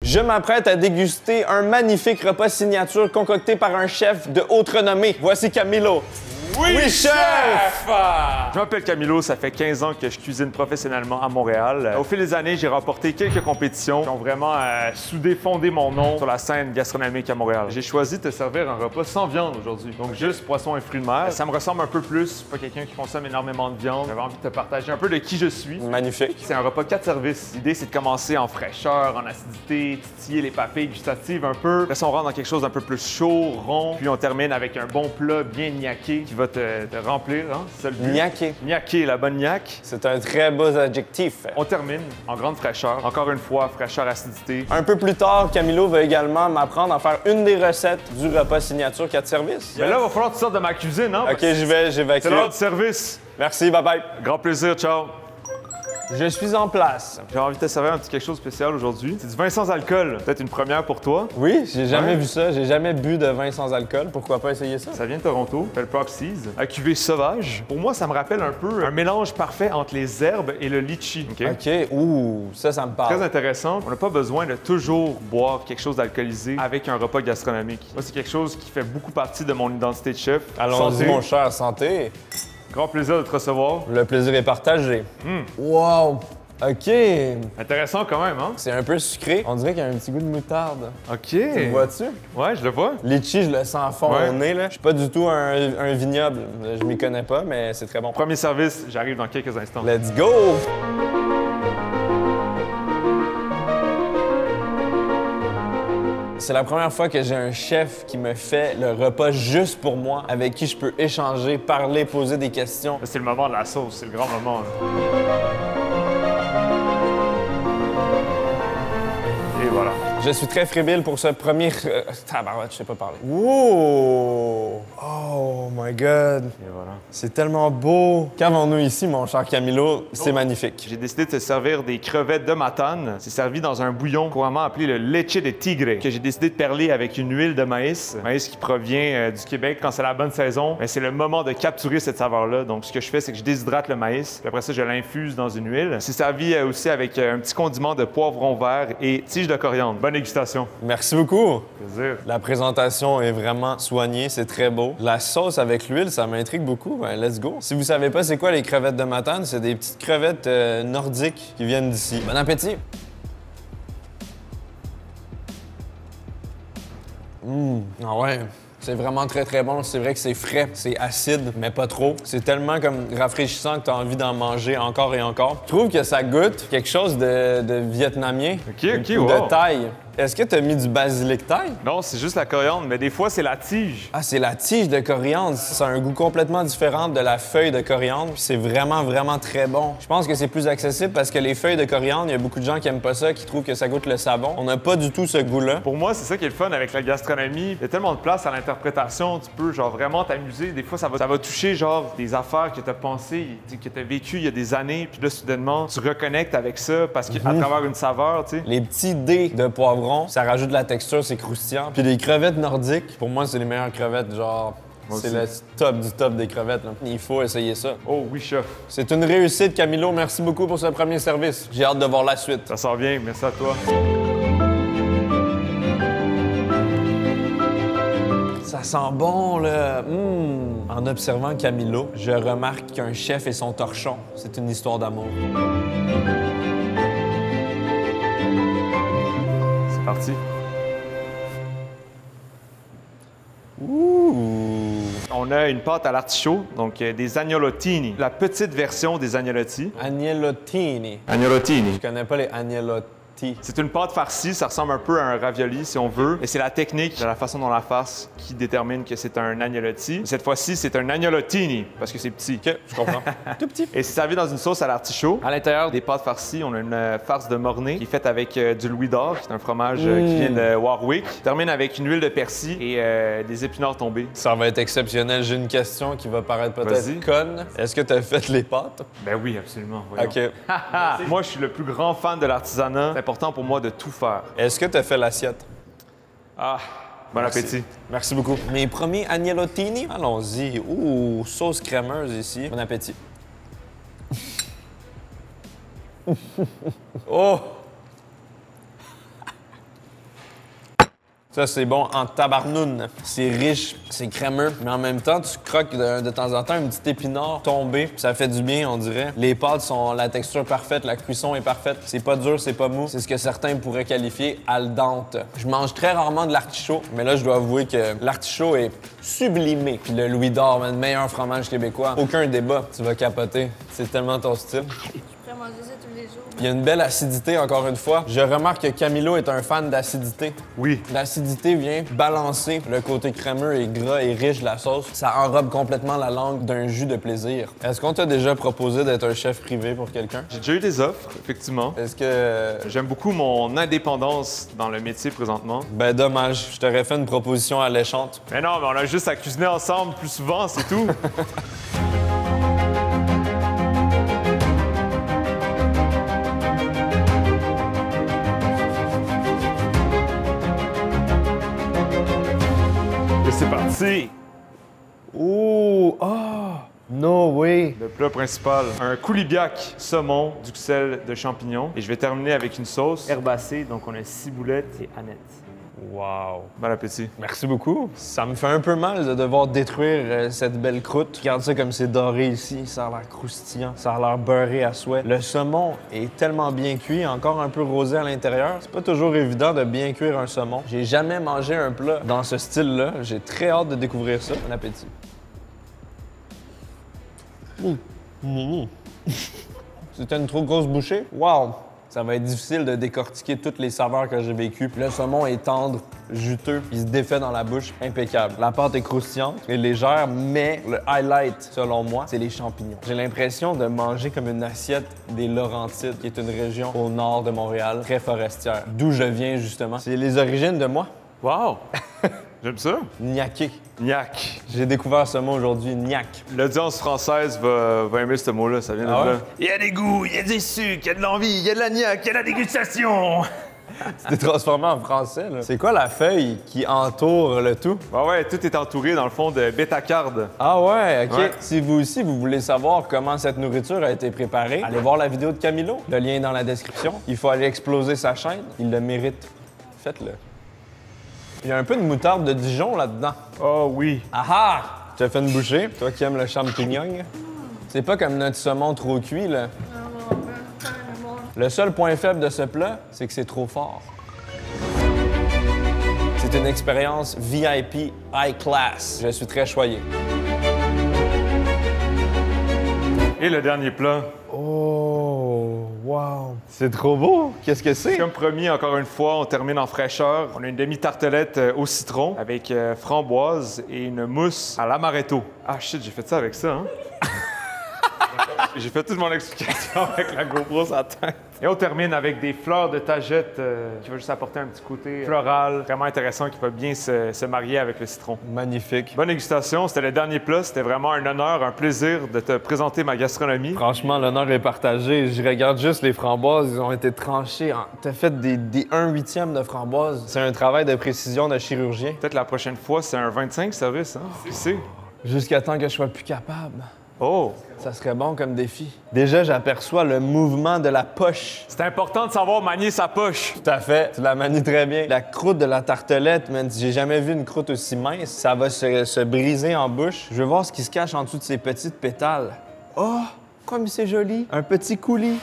Je m'apprête à déguster un magnifique repas signature concocté par un chef de haute renommée. Voici Camilo. Oui, chef! Je m'appelle Camilo, ça fait 15 ans que je cuisine professionnellement à Montréal. Au fil des années, j'ai remporté quelques compétitions qui ont vraiment soudé, fondé mon nom sur la scène gastronomique à Montréal. J'ai choisi de te servir un repas sans viande aujourd'hui, donc juste poisson et fruits de mer. Ça me ressemble un peu plus, je suis pas quelqu'un qui consomme énormément de viande. J'avais envie de te partager un peu de qui je suis. Magnifique. C'est un repas 4 services. L'idée, c'est de commencer en fraîcheur, en acidité, titiller les papilles gustatives un peu. Après, on rentre dans quelque chose d'un peu plus chaud, rond, puis on termine avec un bon plat bien niaqué qui va te remplir, hein? C'est ça le but. Niaqué. Niaqué, la bonne niaque. C'est un très beau adjectif. On termine en grande fraîcheur. Encore une fois, fraîcheur, acidité. Un peu plus tard, Camilo va également m'apprendre à faire une des recettes du repas signature 4 services. Mais là, il va falloir que tu sortes de ma cuisine, hein? OK, j'évacue. C'est l'heure du service. Merci, bye-bye. Grand plaisir, ciao. Je suis en place. J'ai envie de te servir un petit quelque chose de spécial aujourd'hui. C'est du vin sans alcool. Peut-être une première pour toi. Oui, j'ai jamais vu ça. J'ai jamais bu de vin sans alcool. Pourquoi pas essayer ça? Ça vient de Toronto, ça s'appelle Proxies, à cuvée sauvage. Pour moi, ça me rappelle un peu un mélange parfait entre les herbes et le litchi. OK, ouh, ça me parle. Très intéressant. On n'a pas besoin de toujours boire quelque chose d'alcoolisé avec un repas gastronomique. Moi, c'est quelque chose qui fait beaucoup partie de mon identité de chef. Allons-y, Santé. mon cher, santé. Grand plaisir de te recevoir. Le plaisir est partagé. Wow! OK. Intéressant quand même, hein? C'est un peu sucré. On dirait qu'il y a un petit goût de moutarde. OK. Tu le vois-tu? Ouais, je le vois. Litchi, je le sens fond Ouais. au nez, là. Je suis pas du tout un vignoble. Je m'y connais pas, mais c'est très bon. Premier service, j'arrive dans quelques instants. Let's go! C'est la première fois que j'ai un chef qui me fait le repas juste pour moi, avec qui je peux échanger, parler, poser des questions. C'est le moment de la sauce, c'est le grand moment. Là. Et voilà. Je suis très frébile pour ce premier... Tabarouette, je sais pas parler. Wow! Oh my God! Et voilà. C'est tellement beau! Qu'avons-nous ici, mon cher Camilo? C'est magnifique. J'ai décidé de te servir des crevettes de Matane. C'est servi dans un bouillon couramment appelé le leche de tigre, que j'ai décidé de perler avec une huile de maïs. Maïs qui provient du Québec quand c'est la bonne saison. Mais c'est le moment de capturer cette saveur-là. Donc, ce que je fais, c'est que je déshydrate le maïs. Puis après ça, je l'infuse dans une huile. C'est servi aussi avec un petit condiment de poivron vert et tige de coriandre. Bonne dégustation. Merci beaucoup! Plaisir. La présentation est vraiment soignée, c'est très beau. La sauce avec l'huile, ça m'intrigue beaucoup. Ben, let's go! Si vous savez pas c'est quoi les crevettes de Matane, c'est des petites crevettes nordiques qui viennent d'ici. Bon appétit! Ah ouais! C'est vraiment très très bon. C'est vrai que c'est frais, c'est acide, mais pas trop. C'est tellement comme rafraîchissant que tu as envie d'en manger encore et encore. Je trouve que ça goûte quelque chose de vietnamien. OK, Ou wow. de thaï. Est-ce que tu as mis du basilic thaï? Non, c'est juste la coriandre, mais des fois, c'est la tige. Ah, c'est la tige de coriandre. Ça a un goût complètement différent de la feuille de coriandre. Puis c'est vraiment, vraiment très bon. Je pense que c'est plus accessible parce que les feuilles de coriandre, il y a beaucoup de gens qui aiment pas ça, qui trouvent que ça goûte le savon. On n'a pas du tout ce goût-là. Pour moi, c'est ça qui est le fun avec la gastronomie. Il y a tellement de place à l'interprétation. Tu peux, genre, vraiment t'amuser. Des fois, ça va toucher, genre, des affaires que tu as pensées, que tu as vécues il y a des années. Puis là, soudainement, tu reconnectes avec ça parce qu'à travers une saveur, tu sais. Les petits dés de poivron, ça rajoute de la texture, c'est croustillant. Puis les crevettes nordiques, pour moi, c'est les meilleures crevettes, genre... Moi C'est aussi. le top du top des crevettes, là. Il faut essayer ça. Oh oui, chef. C'est une réussite, Camilo. Merci beaucoup pour ce premier service. J'ai hâte de voir la suite. Ça sort bien. Merci à toi. Ça sent bon, là. En observant Camilo, je remarque qu'un chef et son torchon, c'est une histoire d'amour. C'est parti. Ouh! On a une pâte à l'artichaut, donc des agnolottini. La petite version des agnolotti. Agnolottini. Agnolottini. Je connais pas les agnolotti. C'est une pâte farcie, ça ressemble un peu à un ravioli si on veut. Et c'est la technique de la façon dont on la farce qui détermine que c'est un agnolotti. Cette fois-ci, c'est un agnolottini parce que c'est petit. OK, je comprends. Tout petit. Et c'est servi dans une sauce à l'artichaut. À l'intérieur des pâtes farcies, on a une farce de mornay qui est faite avec du louis d'or, qui est un fromage qui vient de Warwick. Termine avec une huile de persil et des épinards tombés. Ça va être exceptionnel. J'ai une question qui va paraître Vas-y. peut-être conne. Est-ce que tu as fait les pâtes? Ben oui, absolument. voyons. OK. Moi, je suis le plus grand fan de l'artisanat. C'est important pour moi de tout faire. Est-ce que tu as fait l'assiette? Ah, bon appétit. Merci beaucoup. Mes premiers agnolottini? Allons-y. Ouh, sauce crémeuse ici. Bon appétit. Oh! Ça, c'est bon en tabarnoune. C'est riche, c'est crémeux, mais en même temps, tu croques de temps en temps un petit épinard tombé. Ça fait du bien, on dirait. Les pâtes sont la texture parfaite, la cuisson est parfaite. C'est pas dur, c'est pas mou. C'est ce que certains pourraient qualifier al dente. Je mange très rarement de l'artichaut, mais là, je dois avouer que l'artichaut est sublimé. Puis le Louis d'Or, le meilleur fromage québécois. Aucun débat. Tu vas capoter. C'est tellement ton style. Je pourrais manger ça tous les jours. Il y a une belle acidité, encore une fois. Je remarque que Camilo est un fan d'acidité. Oui. L'acidité vient balancer le côté crémeux et gras et riche de la sauce. Ça enrobe complètement la langue d'un jus de plaisir. Est-ce qu'on t'a déjà proposé d'être un chef privé pour quelqu'un? J'ai déjà eu des offres, effectivement. Est-ce que... J'aime beaucoup mon indépendance dans le métier présentement. Ben dommage, je t'aurais fait une proposition alléchante. Mais non, mais on a juste à cuisiner ensemble plus souvent, c'est tout. Et c'est parti! Ouh! Ah! No way! Le plat principal, un coulibiac saumon, duxelles de champignons. Et je vais terminer avec une sauce herbacée, donc on a ciboulette et aneth. Wow! Bon appétit. Merci beaucoup. Ça me fait un peu mal de devoir détruire cette belle croûte. Regarde ça comme c'est doré ici. Ça a l'air croustillant. Ça a l'air beurré à souhait. Le saumon est tellement bien cuit, encore un peu rosé à l'intérieur. C'est pas toujours évident de bien cuire un saumon. J'ai jamais mangé un plat dans ce style-là. J'ai très hâte de découvrir ça. Bon appétit. C'était une trop grosse bouchée? Wow! Ça va être difficile de décortiquer toutes les saveurs que j'ai vécues. Le saumon est tendre, juteux, il se défait dans la bouche, impeccable. La pâte est croustillante et légère, mais le highlight, selon moi, c'est les champignons. J'ai l'impression de manger comme une assiette des Laurentides, qui est une région au nord de Montréal, très forestière, d'où je viens justement. C'est les origines de moi, Wow! J'aime ça. Niaqué. Niac. J'ai découvert ce mot aujourd'hui, niac. L'audience française va aimer ce mot-là, ça vient de Ah ouais? là. Il y a des goûts, il y a des sucres, il y a de l'envie, il y a de la niaque, il y a de la dégustation! Tu t'es transformé en français, là. C'est quoi la feuille qui entoure le tout? Bah ouais, tout est entouré dans le fond de bétacarde. Ah ouais, OK. Ouais. Si vous aussi, vous voulez savoir comment cette nourriture a été préparée, allez voir la vidéo de Camilo. Le lien est dans la description. Il faut aller exploser sa chaîne. Il le mérite. Faites-le. Il y a un peu de moutarde de Dijon là-dedans. Oh oui. Ah ah! Tu as fait une bouchée, toi qui aimes le champignon. C'est pas comme notre saumon trop cuit, là. Le seul point faible de ce plat, c'est que c'est trop fort. C'est une expérience VIP high class. Je suis très choyé. Et le dernier plat. Oh, wow. C'est trop beau. Qu'est-ce que c'est? Comme promis, encore une fois, on termine en fraîcheur. On a une demi-tartelette au citron avec framboise et une mousse à l'amaretto. Ah shit, j'ai fait ça avec ça, hein? J'ai fait toute mon explication avec la GoPro sur la tête. Et on termine avec des fleurs de tagette qui va juste apporter un petit côté floral, vraiment intéressant, qui va bien se marier avec le citron. Magnifique. Bonne dégustation, c'était le dernier plat. C'était vraiment un honneur, un plaisir de te présenter ma gastronomie. Franchement, l'honneur est partagé. Je regarde juste les framboises. Ils ont été tranchées. T'as fait des 1/8 de framboises. C'est un travail de précision de chirurgien. Peut-être la prochaine fois, c'est un 25 service, hein? Qui sait? Jusqu'à temps que je sois plus capable. Oh! Ça serait bon comme défi. Déjà, j'aperçois le mouvement de la poche. C'est important de savoir manier sa poche. Tout à fait. Tu la manies très bien. La croûte de la tartelette, man, j'ai jamais vu une croûte aussi mince. Ça va se briser en bouche. Je veux voir ce qui se cache en dessous de ces petites pétales. Oh, comme c'est joli. Un petit coulis.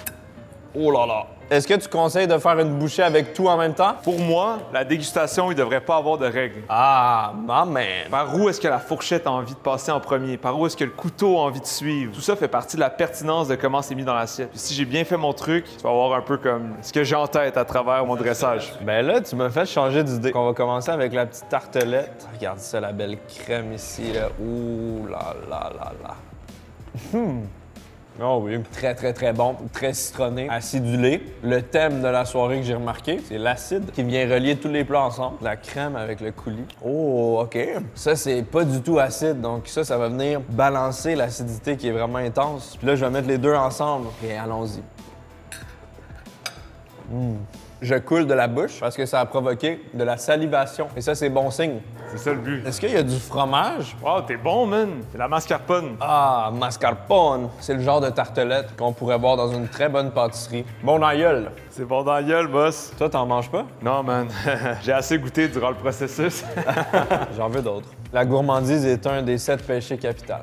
Oh là là. Est-ce que tu conseilles de faire une bouchée avec tout en même temps? Pour moi, la dégustation, il devrait pas avoir de règles. Ah, my man. Par où est-ce que la fourchette a envie de passer en premier? Par où est-ce que le couteau a envie de suivre? Tout ça fait partie de la pertinence de comment c'est mis dans l'assiette. Puis si j'ai bien fait mon truc, tu vas voir un peu comme ce que j'ai en tête à travers mon dressage. Ben là, tu m'as fait changer d'idée. On va commencer avec la petite tartelette. Regarde ça, la belle crème ici, là. Ouh là là là là. Oh oui. Très, très, très bon. Très citronné, acidulé. Le thème de la soirée que j'ai remarqué, c'est l'acide qui vient relier tous les plats ensemble. La crème avec le coulis. Oh, OK. Ça, c'est pas du tout acide. Donc ça va venir balancer l'acidité qui est vraiment intense. Puis là, je vais mettre les deux ensemble. Et allons-y. je coule de la bouche parce que ça a provoqué de la salivation. Et ça, c'est bon signe. C'est ça le but. Est-ce qu'il y a du fromage? Wow, t'es bon, man! C'est la mascarpone. Ah, mascarpone. C'est le genre de tartelette qu'on pourrait boire dans une très bonne pâtisserie. Bon dans la gueule. C'est bon dans la gueule, boss. Toi, t'en manges pas? Non, man. J'ai assez goûté durant le processus. J'en veux d'autres. La gourmandise est un des 7 péchés capitaux.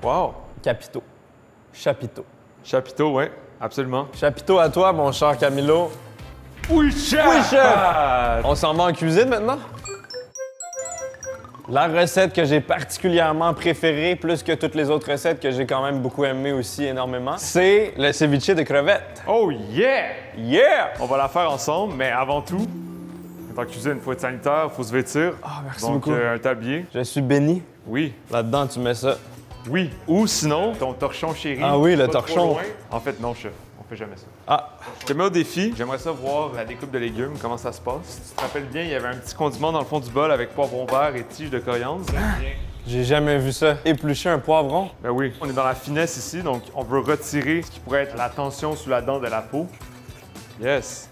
Wow! Capitaux. Chapiteaux. Chapiteau, ouais, absolument. Chapiteau à toi, mon cher Camilo. Oui, chef! Oui, chef! On s'en va en cuisine maintenant? La recette que j'ai particulièrement préférée, plus que toutes les autres recettes que j'ai quand même beaucoup aimées aussi énormément, c'est le ceviche de crevettes. Oh yeah! Yeah! On va la faire ensemble, mais avant tout, en cuisine, il faut être sanitaire, il faut se vêtir. Ah, merci Donc, beaucoup. un tablier. Je suis béni. Oui. Là-dedans, tu mets ça. Oui. Ou sinon, ton torchon chéri. Ah oui, le pas trop torchon. loin. En fait, non, chef. On fait jamais ça. Ah, Je te mets au défi. J'aimerais ça voir la découpe de légumes, comment ça se passe. Si tu te rappelles bien, il y avait un petit condiment dans le fond du bol avec poivron vert et tige de coriandre. j'ai jamais vu ça. Éplucher un poivron. Ben oui. On est dans la finesse ici, donc on veut retirer ce qui pourrait être la tension sous la dent de la peau. Yes.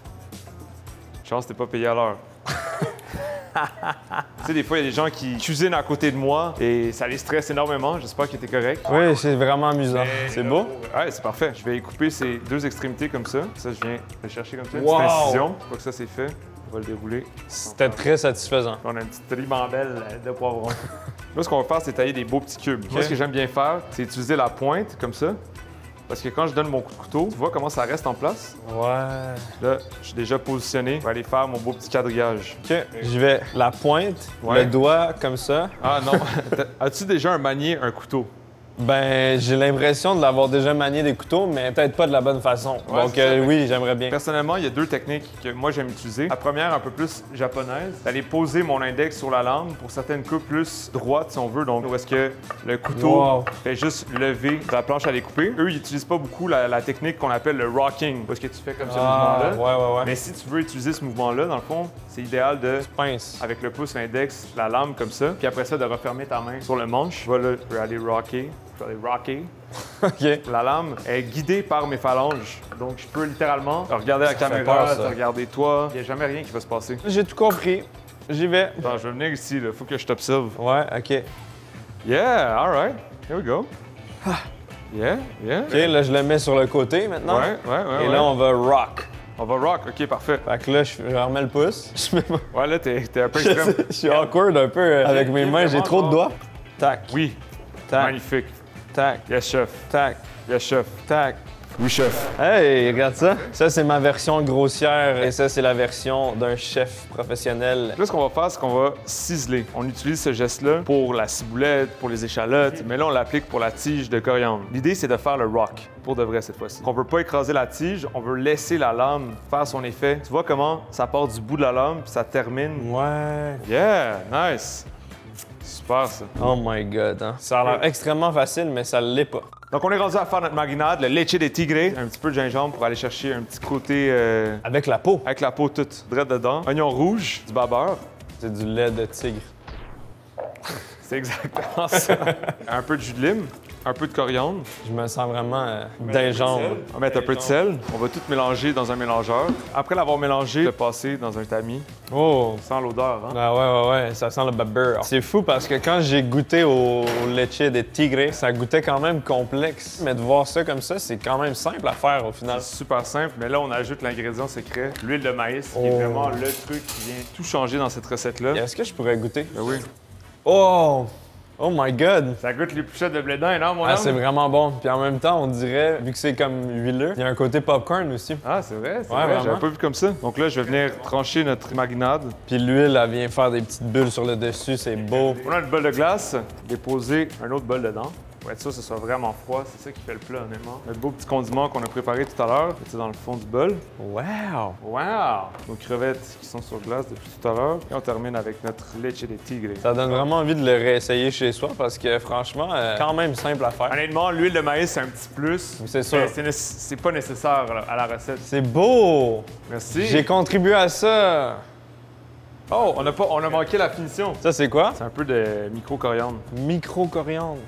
Chance, t'es pas payé à l'heure. Tu sais, des fois, il y a des gens qui cuisinent à côté de moi et ça les stresse énormément. J'espère que t'es correct. Oui, c'est vraiment amusant. C'est beau? Ouais, c'est parfait. Je vais couper ces deux extrémités comme ça. Ça, je viens le chercher comme ça. Une Wow! petite incision. Une fois que ça, c'est fait, on va le dérouler. C'était très satisfaisant. On a une petite ribambelle de poivrons. Là, ce qu'on va faire, c'est tailler des beaux petits cubes. Moi, ce que j'aime bien faire, c'est utiliser la pointe comme ça. Parce que quand je donne mon coup de couteau, tu vois comment ça reste en place? Ouais. Là, je suis déjà positionné. Je vais aller faire mon beau petit quadrillage. OK. Je vais la pointe, Ouais. le doigt comme ça. Ah non! As-tu déjà manié un couteau? Ben, j'ai l'impression de l'avoir déjà manié des couteaux, mais peut-être pas de la bonne façon. Ouais, Donc, c'est ça. oui, j'aimerais bien. Personnellement, il y a deux techniques que moi j'aime utiliser. La première, un peu plus japonaise, d'aller poser mon index sur la lame pour certaines coupes plus droites, si on veut. Donc, où est-ce que le couteau Wow. fait juste lever la planche à découper. Eux, ils n'utilisent pas beaucoup la technique qu'on appelle le rocking, parce que tu fais comme ce Ah, mouvement-là. ouais. Mais si tu veux utiliser ce mouvement-là, dans le fond, c'est idéal de, Pince. avec le pouce, l'index, la lame comme ça, puis après ça, de refermer ta main sur le manche. Voilà, je vais aller rocker. Je vais aller rocker. OK. La lame est guidée par mes phalanges. Donc, je peux littéralement regarder la fait caméra, peur, ça. te regarder toi. Il n'y a jamais rien qui va se passer. J'ai tout compris. J'y vais. Attends, je vais venir ici, il faut que je t'observe. Ouais, OK. Yeah, all right. Here we go. Yeah, yeah. OK, là, je le mets sur le côté maintenant. Ouais. Et là, on va rock. On va rock. OK, parfait. Fait que là, je remets le pouce. Je mets ma- Ouais, là, t'es un peu extrême. Je suis awkward un peu avec mes mains. J'ai trop de doigts. Tac, Oui, tac, magnifique. tac, Yes, chef. tac, Yes, chef. tac. Oui, chef. Hey, regarde ça. Ça, c'est ma version grossière et ça, c'est la version d'un chef professionnel. Là, ce qu'on va faire, c'est qu'on va ciseler. On utilise ce geste-là pour la ciboulette, pour les échalotes, mais là, on l'applique pour la tige de coriandre. L'idée, c'est de faire le rock, pour de vrai cette fois-ci. On veut pas écraser la tige, on veut laisser la lame faire son effet. Tu vois comment ça part du bout de la lame, puis ça termine. Ouais. Yeah, nice. Super, ça. Oh my God, hein. Ça a l'air extrêmement facile, mais ça l'est pas. Donc, on est rendu à faire notre marinade, le leche de tigre. Un petit peu de gingembre pour aller chercher un petit côté Avec la peau. avec la peau toute droite dedans. Oignon rouge, du babeur. C'est du lait de tigre. C'est exactement ça. Un peu de jus de lime, un peu de coriandre. Je me sens vraiment d'ingembre. On va mettre un peu de sel. On va tout mélanger dans un mélangeur. Après l'avoir mélangé, le passer dans un tamis. Oh! Sans l'odeur, hein? Ah ouais, ça sent le beurre. C'est fou parce que quand j'ai goûté au leche de tigre, ça goûtait quand même complexe. Mais de voir ça comme ça, c'est quand même simple à faire au final. C'est super simple, mais là, on ajoute l'ingrédient secret, l'huile de maïs, qui est vraiment le truc qui vient tout changer dans cette recette-là. Est-ce que je pourrais goûter? Ben oui. Oh! Oh my God! Ça goûte les pouchettes de blé d'Inde, non, mon Ah, homme? c'est vraiment bon. Puis en même temps, on dirait, vu que c'est comme huileux, il y a un côté popcorn aussi. Ah, c'est vrai, c'est Ouais, vrai. vraiment. J'avais pas vu comme ça. Donc là, je vais venir trancher notre marinade. Puis l'huile, elle vient faire des petites bulles sur le dessus, c'est beau. On a une bol de glace, déposer un autre bol dedans. Pour être sûr que ce soit vraiment froid, c'est ça qui fait le plat, honnêtement. Notre beau petit condiment qu'on a préparé tout à l'heure, c'est dans le fond du bol. Wow! Wow! Nos crevettes qui sont sur glace depuis tout à l'heure. Et on termine avec notre leche de tigre. Ça donne vraiment envie de le réessayer chez soi parce que franchement, quand même simple à faire. Honnêtement, l'huile de maïs, c'est un petit plus. C'est sûr. Mais c'est pas nécessaire là, à la recette. C'est beau! Merci. J'ai contribué à ça! Oh, on a manqué la finition. Ça, c'est quoi? C'est un peu de micro-coriandre. Micro-coriandre.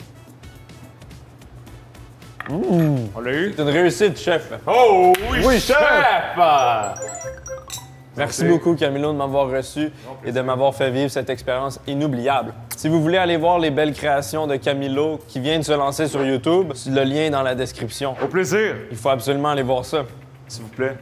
On l'a eu? C'est une réussite, chef. Oh oui, Oui, chef! Merci beaucoup, Camilo, de m'avoir reçu et de m'avoir fait vivre cette expérience inoubliable. Si vous voulez aller voir les belles créations de Camilo qui vient de se lancer sur YouTube, le lien est dans la description. Au plaisir! Il faut absolument aller voir ça. S'il vous plaît.